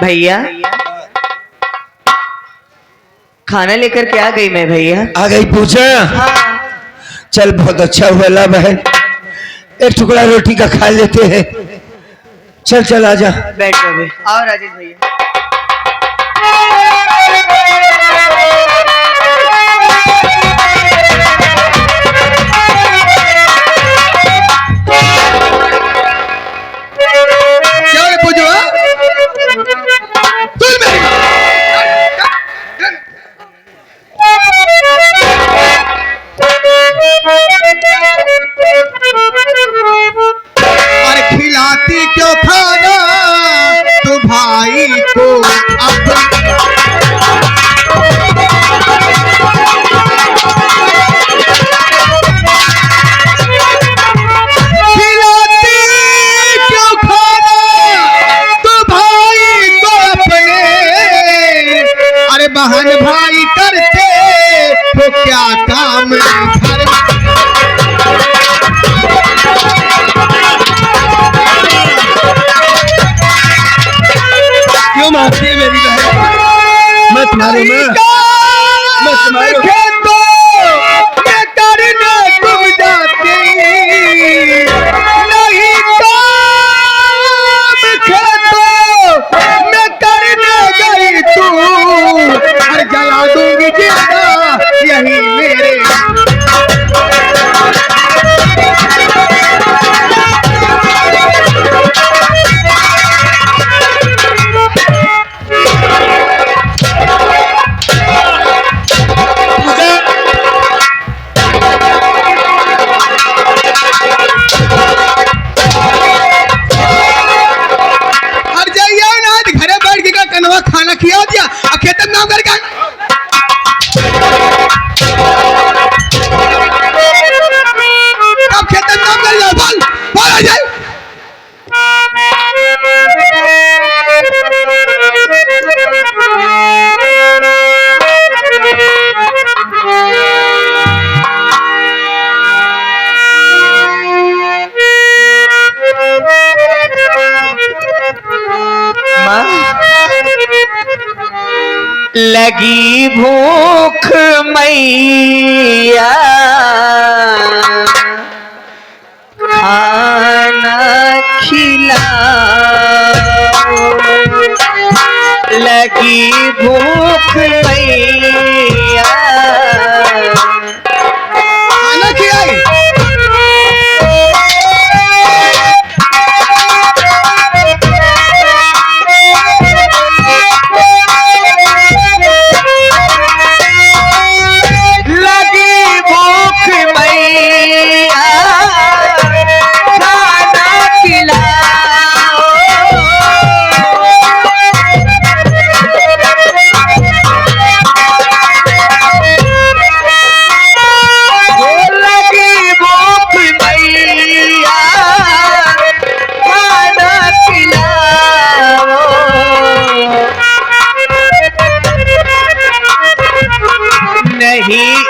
भैया खाना लेकर के आ गई मैं भैया। आ गई पूजा? हाँ। चल बहुत अच्छा हुआ ला बहन, एक टुकड़ा रोटी का खा लेते हैं। चल चल आजा। बैठ जाओ। आओ राजेश भैया। और खिलाती क्यों खाना तो भाई को खिलाती क्यों खाना तो भाई को अपने, अरे बहन भाई करते तो क्या काम घर क्यों मारती है मेरी बहन? मत मारो मत मारो। मैं करने तुम जाती नहीं, काम खेतो मैं करने गई तू, और जला दूंगी जिंदा यही मेरे। खाना खिया दिया और खेतन नाम करके अब खेतन नाम कर जाओ। बोल बोल आ जाए। लगी भूख मैया खाना खिलाओ, लगी भूख मैया खाना खिलाई।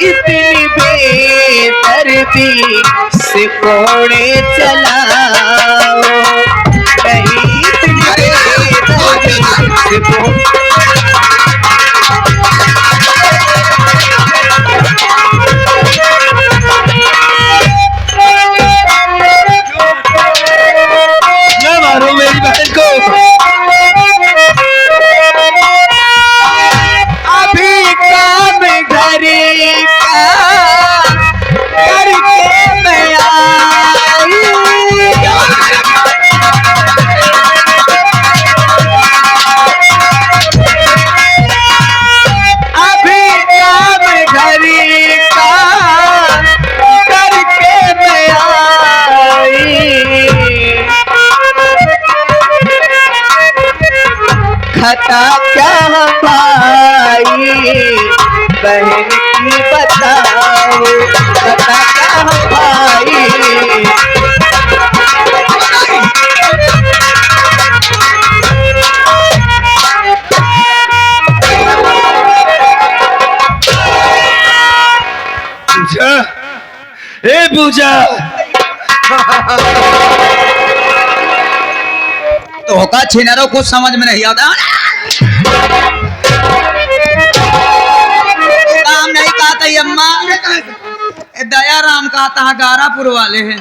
इतनी बेदर्दी से कोड़े चलाओ, नहीं इतनी बेदर्दी से न मारो मेरी बहन को। अभी काम घरे करके मैं आई, अभी काम घरे का करके मैं आई, खता क्या भाई बहन की बताओ, खता क्या भाई। पूजा, ए पूजा तो होका छिनारो कुछ समझ में नहीं आता। काम नहीं कहा था ये अम्मा, दया राम कहा था गारापुर वाले हैं,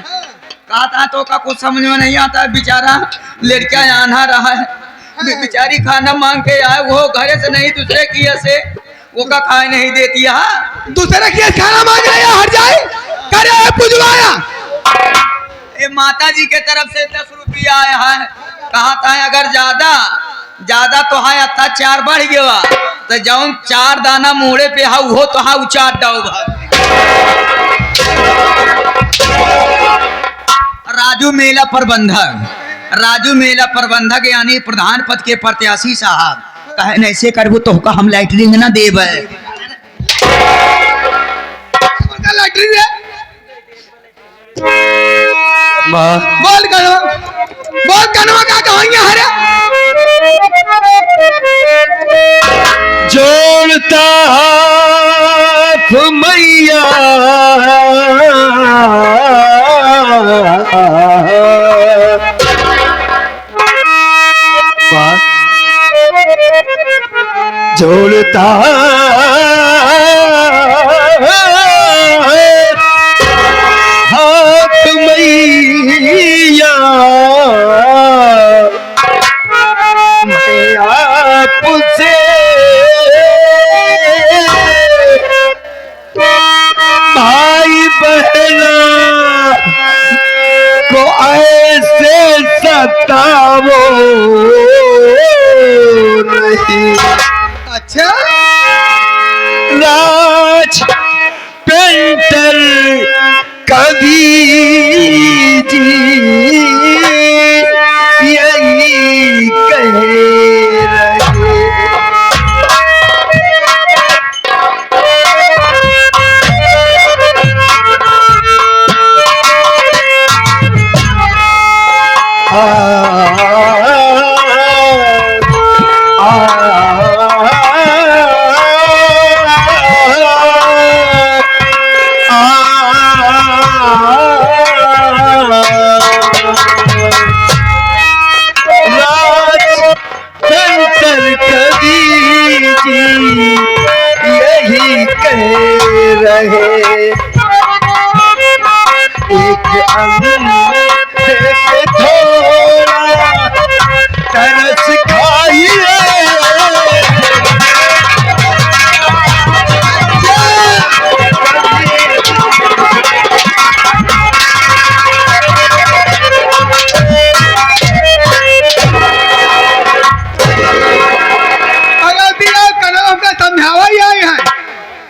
कहा था तो का कुछ समझ में नहीं आता। बेचारा लड़का आना रहा है, बेचारी खाना मांग के आए, वो घरे से नहीं दूसरे किया से वो का खाए नहीं देती है। दूसरे की खाना मांग रहा हट जाए करे पुजवाया। ये माता जी के तरफ से 10 रुपया आया है, कहा था अगर ज्यादा ज्यादा तो है अत्याचार बढ़ गया तो जौन 4 दाना मुहरे पे हा वो तो हा उचार दो। राजू मेला प्रबंधक, राजू मेला प्रबंधक यानी प्रधान पद के प्रत्याशी साहब, कहे ऐसे करबो तो का हम लाइटरिंग ना देब। लाइटरिंग है माँ बोल कनवा का कहानियां हरे जोड़ता हाथ मैया जोड़ता हाथ मैया मैं आपसे भाई बहना को ऐसे सतावो नहीं। अच्छा राज पेंटर कभी जी यही कह रहे। यही कह रहे एक अंधे पे थोड़ा तरस खाइए। समझावा ही आए हैं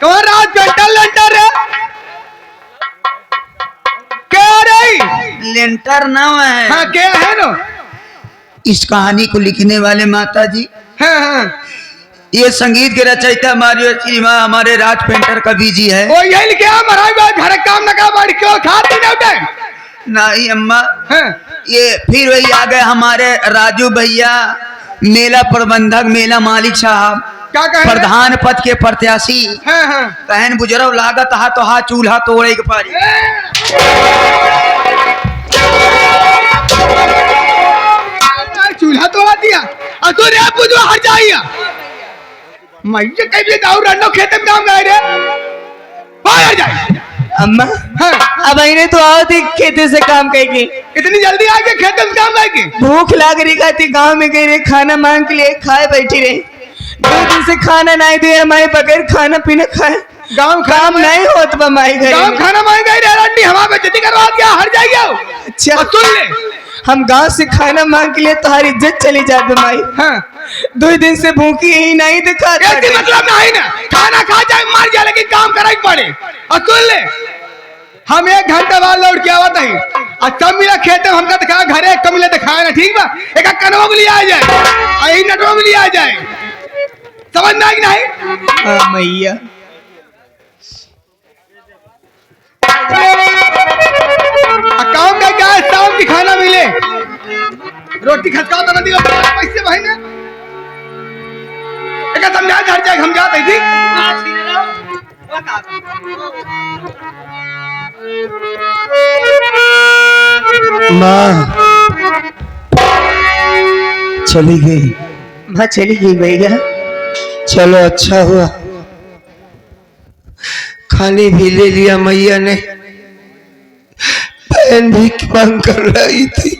कौन रात पेंटर लेंटर है क्या रही लेंटर नाम है। हाँ क्या है नो इस कहानी को लिखने वाले माता जी, हाँ ये संगीत के रचयिता हमारे श्री माँ हमारे राज पेंटर कवि जी है। वो यही लिखे हमारा घर काम न का बाढ़ क्यों खाती न उठे नहीं अम्मा, हाँ ये फिर वही आ गए हमारे राजू भैया मेला प्रबंधक मेला मालिक साहब क्या कहे प्रधान पद के प्रत्याशी। हाँ हाँ कहन बुजरव लागत हा तो हा चूल्हा तोड़े के पारी। चूल्हा तोड़ा दिया और तू रे पूजवा हट जाइया मैं ये कहीं भी दाऊ रन्नो खेत में काम गए रे बाहर जाए। अम्मा हाँ अब इन्हें तो आओ थी खेते से काम करेगी, इतनी जल्दी आके खेत में काम आएगी। भूख लाग रही थी, गांव में गई रहे खाना मांग के लिए खाए बैठी रही, 2 दिन से खाना नहीं दिया हमारे बगैर खाना पीना खाए गांव काम नहीं होत बा माई घर गांव में। खाना मांग गए रे रंडी हवा में जति करवा दिया हट जाइए। अच्छा और सुन ले हम गांव से खाना मांग के लिए तुम्हारी इज्जत चली जाती माई। हाँ 2 दिन से भूखी ही नहीं दिखा ऐसी मतलब नहीं ना खाना खा जाए मर जाए लेकिन काम करा ही पड़े। और सुन ले हम 1 घंटा बाद लौट के आवत नहीं और तब मिला खेत में हमका दिखा घरे कम मिले दिखाया ना ठीक बा एक कनवा भी लिया जाए और यही नटवा भी लिया जाए समझ में आई नहीं। हाँ मैया काम का क्या है शाम की खाना मिले रोटी खसकाओ तो नदी का पैसे भाई ने एक समझा घर जाए हम जाते ठीक माँ चली गई। माँ चली गई भैया। चलो अच्छा हुआ, खाने भी ले लिया मैया ने। बहन भी मांग कर रही थी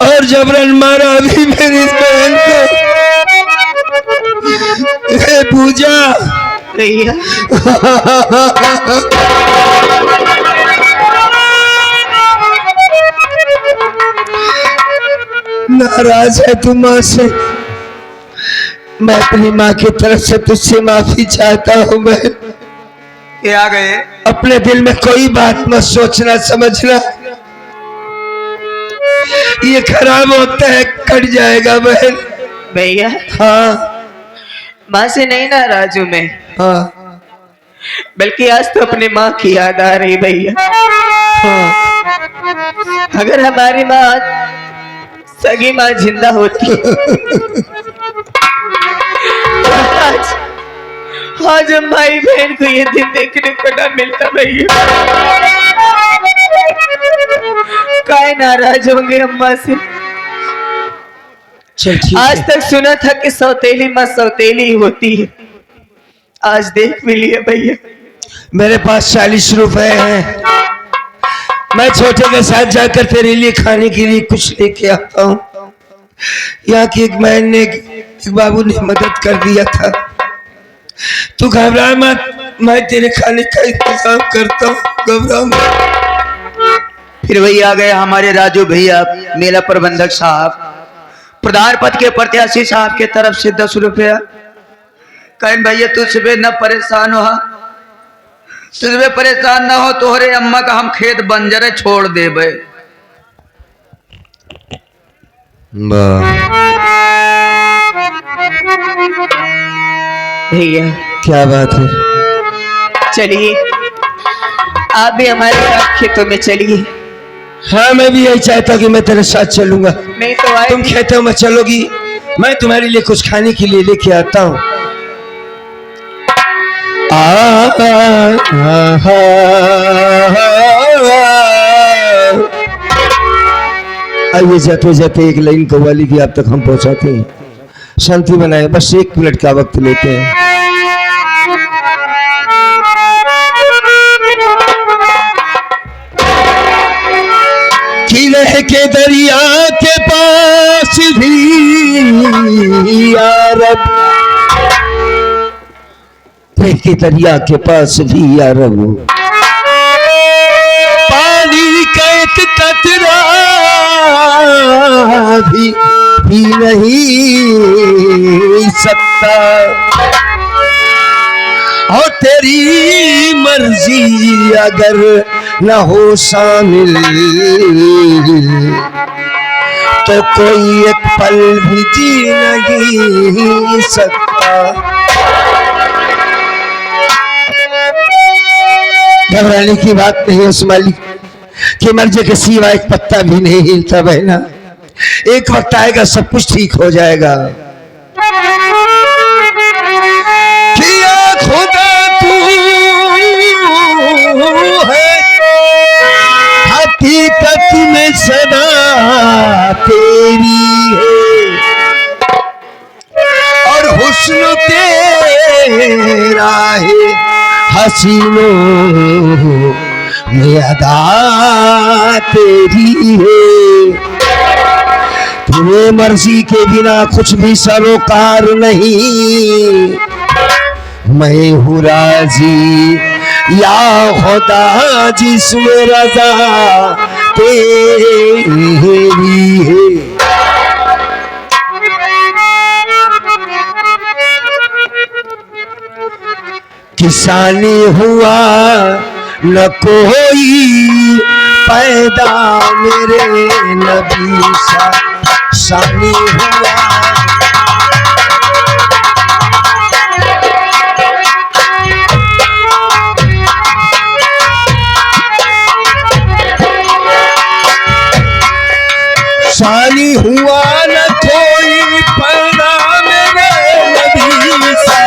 और जबरन मारा भी मेरी बहन को। हे पूजा भैया नाराज है तू माँ से। मैं अपनी माँ की तरफ से तुझसे माफी चाहता हूँ बहन। ये आ गए। अपने दिल में कोई बात मत सोचना समझना, ये खराब होता है, कट जाएगा बहन। भैया हाँ माँ से नहीं नाराज हूँ मैं, हाँ बल्कि आज तो अपनी माँ की याद आ रही भैया। हाँ। अगर हमारी माँ सगी माँ जिंदा होती आज हम भाई बहन को ये दिन देखने को ना मिलता भैया। काय नाराज होंगे अम्मा से। चल ठीक आज है। तक सुना था कि सौतेली माँ सौतेली ही होती है, आज देख भी लिया भैया। मेरे पास 40 रुपए हैं, मैं छोटे के साथ जाकर तेरे लिए खाने के लिए कुछ लेके आता हूँ। यहाँ की एक मैन ने, एक बाबू ने मदद कर दिया था। तू घबरा मत, मैं तेरे खाने का इंतजाम करता हूँ, घबरा मत। फिर वही आ गए हमारे राजू भैया, मेला प्रबंधक साहब, प्रधान पद के प्रत्याशी साहब के तरफ से 10 रुपया। कहें भैया तुझसे न परेशान हो, तुझे परेशान ना हो, तोहरे अम्मा का हम खेत बंजर छोड़ देबे। भैया क्या बात है? चलिए आप भी हमारे साथ खेतों में चलिए। हाँ मैं भी यही चाहता कि मैं तेरे साथ चलूंगा। नहीं तो आए तुम खेतों में चलोगी, मैं तुम्हारे लिए कुछ खाने के लिए लेके आता हूँ। आइए जाते जाते एक लाइन कव्वाली की आप तक हम पहुंचाते हैं। शांति बनाए, बस 1 मिनट का वक्त लेते हैं। किले के दरिया के पास भी यारब, के दरिया के पास भी यारब, पानी का एक कतरा भी नहीं सकता, और तेरी मर्जी अगर न हो शामिल तो कोई एक पल भी जी नहीं सकता। घबराने की बात नहीं है उस मालिक कि मर्जी के सिवा एक पत्ता भी नहीं हिलता बहना। एक वक्त आएगा सब कुछ ठीक हो जाएगा। किया खुदा तू है, हकीकत में सदा तेरी है, और हुस्न तेरा है हसीनों में अदा तेरी है। तेरे मर्जी के बिना कुछ भी सरोकार नहीं, मैं हूँ राजी या खुदा जिसमें रजा तेरी है। किसानी हुआ न कोई पैदा मेरे नबी सा, सानी हुआ सानी हुआ न कोई पैदा मेरे नबी सा,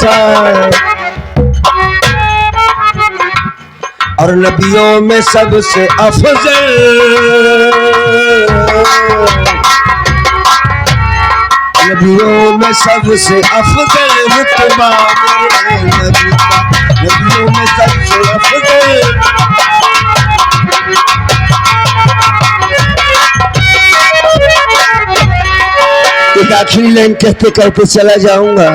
रुतबा, और नबियों में सबसे अफजल, नबियों में सबसे अफजल रुतबा मेरे नबी का, नबियों में सबसे अफजल। एक आखिरी लाइन कहते कहते चला जाऊंगा।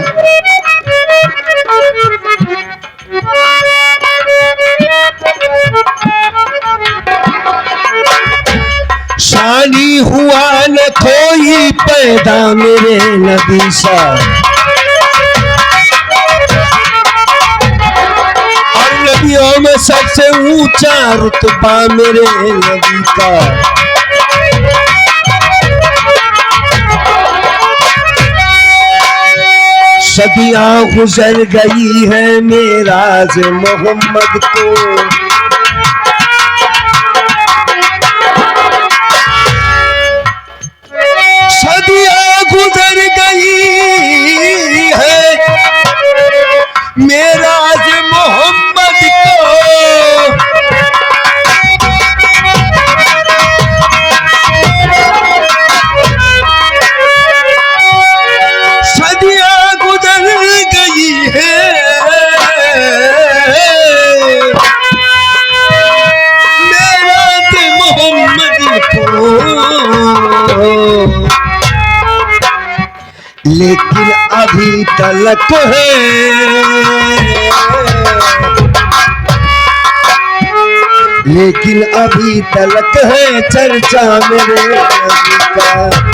शानी हुआ न कोई पैदा मेरे नबी सा, और नबियों में सबसे ऊंचा रुतबा मेरे नबी का। सदियां गुजर गई है मेराज मोहम्मद को, सदियां गुजर गई है मेराज मोहम्मद को, सदियां गुजर गई है मेराज मोहम्मद को, लेकिन अभी तलक है, लेकिन अभी तलक है चर्चा मेरे नबी का।